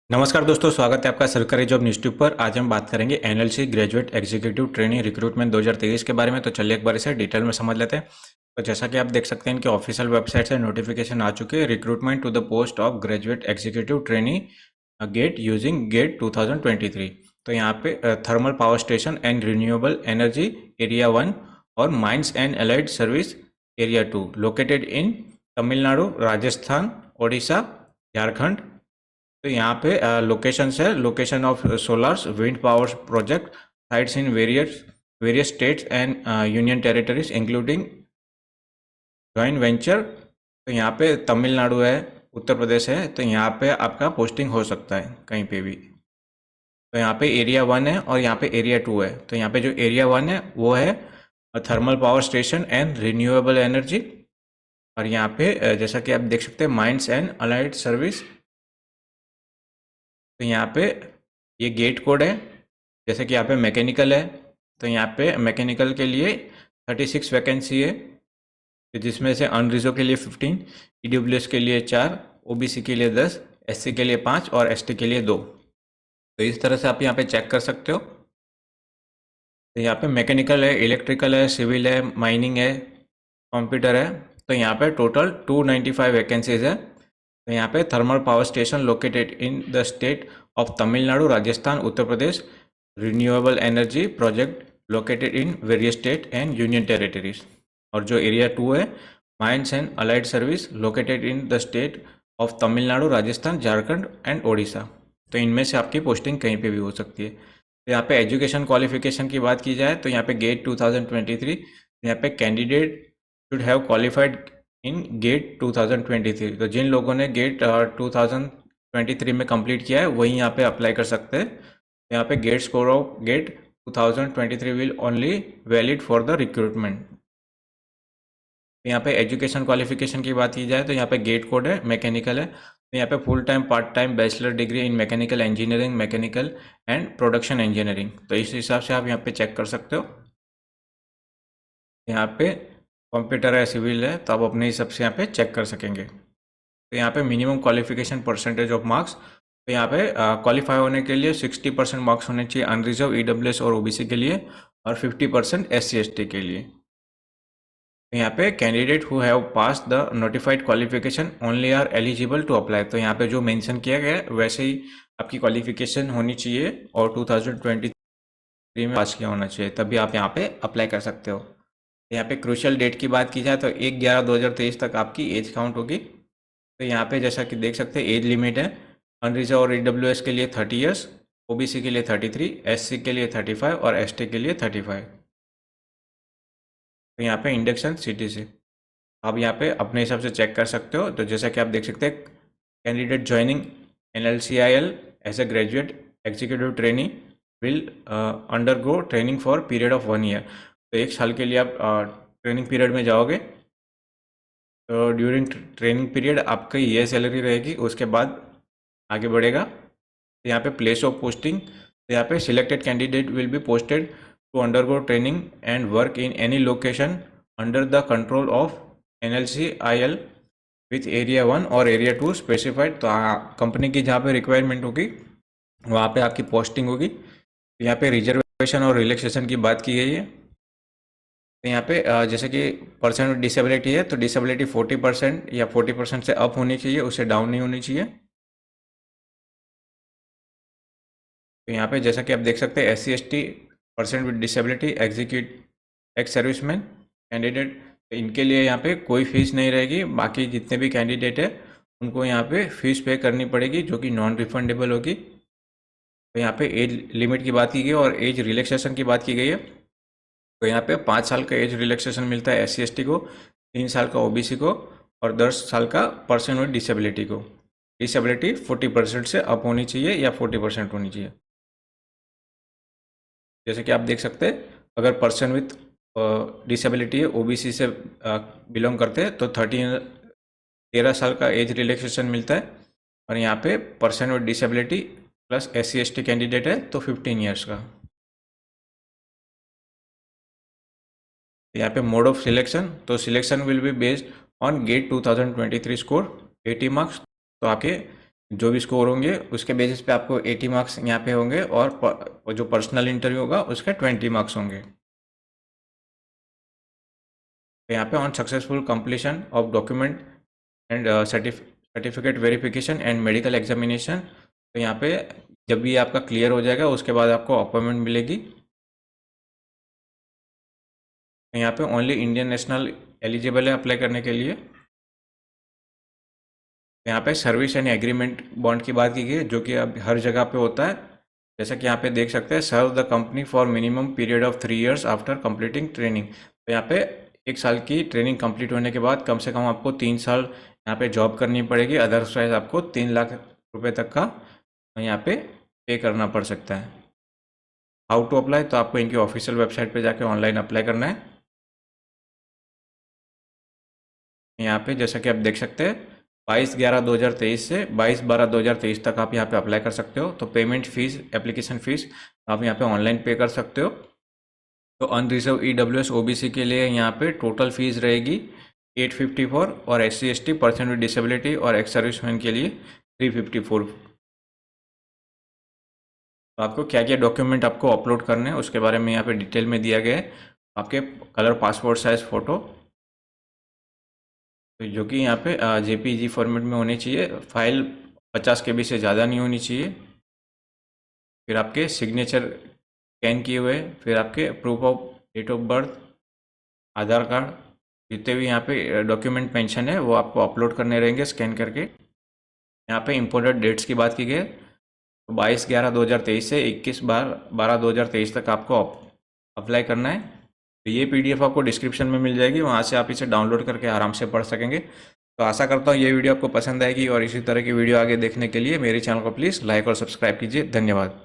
नमस्कार दोस्तों, स्वागत है आपका सरकारी जॉब न्यूज़ ट्यूब पर। आज हम बात करेंगे NLC graduate executive training recruitment 2023 के बारे में। तो चलिए एक बार इसे डिटेल में समझ लेते हैं। तो जैसा कि आप देख सकते हैं कि ऑफिशियल वेबसाइट से नोटिफिकेशन आ चुके हैं। Recruitment to the post of graduate executive training GATE using GATE 2023। तो यहाँ पे thermal power station and renewable energy area 1 और mines and allied service area 2 located in Tamil Nadu, Rajasthan, Odisha, Jharkhand. तो यहाँ पे लोकेशंस है, location of solars wind power project sites in various states and union territories including joint venture. तो यहाँ पे तमिलनाडु है, उत्तर प्रदेश है, तो यहाँ पे आपका पोस्टिंग हो सकता है कहीं पे भी। तो यहाँ पे एरिया 1 है और यहाँ पे एरिया 2 है। तो यहाँ पे जो एरिया 1 है वो है thermal power station and renewable energy. और यहाँ पे जैसा कि आप देख सकते हैं माइंस एंड अलाइड सर्विस। तो यहाँ पे ये गेट कोड है। जैसे कि यहाँ पे मैकेनिकल है, तो यहाँ पे मैकेनिकल के लिए 36 वैकेंसी है, जिसमें से अनरिजर्व के लिए 15, ईडब्ल्यूएस के लिए 4, ओबीसी के लिए 10, एससी के लिए 5 और एसटी के लिए 2। तो इस तरह से आप यहाँ पे चेक कर सकते हो। तो यहाँ पे मैकेनिकल है, इलेक्ट्रिकल है, सिविल है, माइनिंग है, कंप्यूटर है। तो यहाँ पे टोटल 295 वैकेंसीज है। तो यहाँ पे thermal power station located in the state of Tamil Nadu, Rajasthan, Uttar Pradesh, renewable energy project located in various state and union territories. और जो एरिया 2 है mines and allied service located in the state of Tamil Nadu, Rajasthan, Jharkhand and Odisha. तो इनमें से आपकी पोस्टिंग कहीं पे भी हो सकती है। तो यहाँ पे एजुकेशन क्वालिफिकेशन की बात की जाए तो यहाँ पे गेट 2023, यहाँ पे candidate should have qualified in GATE 2023। तो जिन लोगों ने गेट 2023 में कंप्लीट किया है वही यहाँ पे अप्लाई कर सकते हैं। यहाँ पे GATE score of GATE 2023 will only valid for the recruitment. यहाँ पे एजुकेशन क्वालिफिकेशन की बात की जाए तो यहाँ पे गेट कोड है, मैकेनिकल है। तो यहाँ पे full time, part time, bachelor degree in mechanical engineering, mechanical and production engineering. तो इस हिसाब से आप यहाँ पे चेक कर सकते हो। यहाँ पे कंप्यूटर है, सिविल है, तो आप अपने हिसाब से यहाँ पे चेक कर सकेंगे। तो यहाँ पे minimum qualification percentage of marks, तो यहाँ पे क्वालिफाई होने के लिए 60% मार्क्स होने चाहिए अनरिजर्व, ईडब्ल्यूएस और ओबीसी के लिए, और 50% एससी एसटी के लिए। तो यहाँ पे candidate who have pass the notified qualification only are eligible to apply. तो यहाँ पे जो मेंशन किया गया है वैसे ही आपकी क्वालिफिकेशन होनी चाहिए और 2023 में पास किया होना चाहिए, तभी आप यहाँ पे अप्लाई कर सकते हो। यहाँ पे क्रूशियल डेट की बात की जाए तो 1/11/2023 तक आपकी एज काउंट होगी। तो यहाँ पे जैसा कि देख सकते हैं एज लिमिट है अनरिजर्व और ईडब्ल्यूएस के लिए 30 ईयर्स, ओबीसी के लिए 33, एससी के लिए 35 और एसटी के लिए 35। तो यहाँ पे इंडक्शन सीटीसी आप यहाँ पे अपने हिसाब से चेक कर सकते हो। तो जैसा कि आप देख सकते हैं candidate joining NLCIL as a graduate executive trainee will undergo training for period of 1 year. तो 1 साल के लिए आप ट्रेनिंग पीरियड में जाओगे। तो ड्यूरिंग ट्रेनिंग पीरियड आपकी ये सैलरी रहेगी, उसके बाद आगे बढ़ेगा। तो यहाँ पे प्लेस ऑफ पोस्टिंग, तो यहाँ पे selected candidate will be posted to undergo training and work in any location under the control of NLCIL with area 1 और एरिया 2 स्पेसिफाइड। तो कंपनी की जहाँ पे रिक्वायरमेंट होगी वहाँ पे आपकी पोस्टिंग होगी। तो यहाँ पे रिजर्वेशन और रिलैक्सेशन की बात की गई है। तो यहाँ पे जैसे कि पर्सन डिसेबिलिटी है तो डिसेबिलिटी 40% या 40% से अप होनी चाहिए, उससे डाउन नहीं होनी चाहिए। तो यहाँ पे जैसा कि आप देख सकते हैं SC/ST, person with disability, execute ex serviceman candidate, इनके लिए यहाँ पे कोई फीस नहीं रहेगी। बाकी जितने भी कैंडिडेट है उनको यहाँ पे फीस पे करनी पड़ेगी जो कि नॉन रिफंडेबल होगी। तो यहाँ पे एज लिमिट की बात की गई और एज रिलैक्सेशन की बात की गई है। तो यहाँ पे 5 साल का एज रिलैक्सेशन मिलता है SC/ST को, 3 साल का ओबीसी को और 10 साल का पर्सन विद डिसेबिलिटी को। डिसेबिलिटी 40% से अप होनी चाहिए या 40% होनी चाहिए। जैसे कि आप देख सकते हैं अगर पर्सन विथ डिसेबिलिटी है, ओबीसी से बिलोंग करते हैं तो 13 साल का एज रिलैक्सेशन मिलता है। और यहाँ पे person with disability plus SC/ST candidate है तो 15 ईयर्स का। यहाँ पे मोड ऑफ सिलेक्शन, तो selection will be based on GATE 2023 score 80 marks. तो आपके जो भी स्कोर होंगे उसके बेसिस पे आपको 80 मार्क्स यहाँ पे होंगे, और जो पर्सनल इंटरव्यू होगा उसके 20 मार्क्स होंगे। तो यहाँ पे on successful completion of document and certificate verification and medical examination, तो यहाँ पे जब भी आपका क्लियर हो जाएगा उसके बाद आपको अपॉइंटमेंट मिलेगी। तो यहाँ पे ओनली इंडियन नेशनल एलिजिबल है अप्लाई करने के लिए। यहाँ पे सर्विस एंड एग्रीमेंट बॉन्ड की बात की गई है, जो कि अब हर जगह पे होता है। जैसा कि यहाँ पे देख सकते हैं, serve the company for minimum period of 3 years after completing training. तो यहाँ पे 1 साल की ट्रेनिंग कंप्लीट होने के बाद कम से कम आपको 3 साल यहाँ पे जॉब करनी पड़ेगी, अदरवाइज आपको 3 लाख रुपए तक का यहाँ पे करना पड़ सकता है। हाउ टू अप्लाई, तो आपको इनकी ऑफिशियल वेबसाइट पे जाके ऑनलाइन अप्लाई करना है। यहाँ पे जैसा कि आप देख सकते हैं 22/11/2023 से 22/12/2023 तक आप यहाँ पे अप्लाई कर सकते हो। तो पेमेंट फीस, एप्लीकेशन फीस आप यहाँ पे ऑनलाइन पे कर सकते हो। तो अनरिजर्व EWS OBC के लिए यहाँ पे टोटल फीस रहेगी 854, और SC ST person with disability और एक्स सर्विसमैन के लिए 354। तो आपको क्या क्या डॉक्यूमेंट आपको अपलोड करने हैं उसके बारे में यहाँ पे डिटेल में दिया गया है। आपके कलर पासपोर्ट साइज फ़ोटो, तो जो कि यहाँ पे JPG फॉर्मेट में होनी चाहिए, फाइल 50 KB से ज़्यादा नहीं होनी चाहिए। फिर आपके सिग्नेचर स्कैन किए हुए, फिर आपके proof of date of birth, Aadhaar card, जितने भी यहाँ पे डॉक्यूमेंट मेंशन है वो आपको अपलोड करने रहेंगे स्कैन करके। यहाँ पे इम्पोर्टेंट डेट्स की बात की गई है, तो 22/11/2023 से 21/12/2023 तक आपको अप्लाई करना है। तो ये PDF आपको डिस्क्रिप्शन में मिल जाएगी, वहाँ से आप इसे डाउनलोड करके आराम से पढ़ सकेंगे। तो आशा करता हूँ ये वीडियो आपको पसंद आएगी, और इसी तरह की वीडियो आगे देखने के लिए मेरे चैनल को प्लीज़ लाइक और सब्सक्राइब कीजिए। धन्यवाद।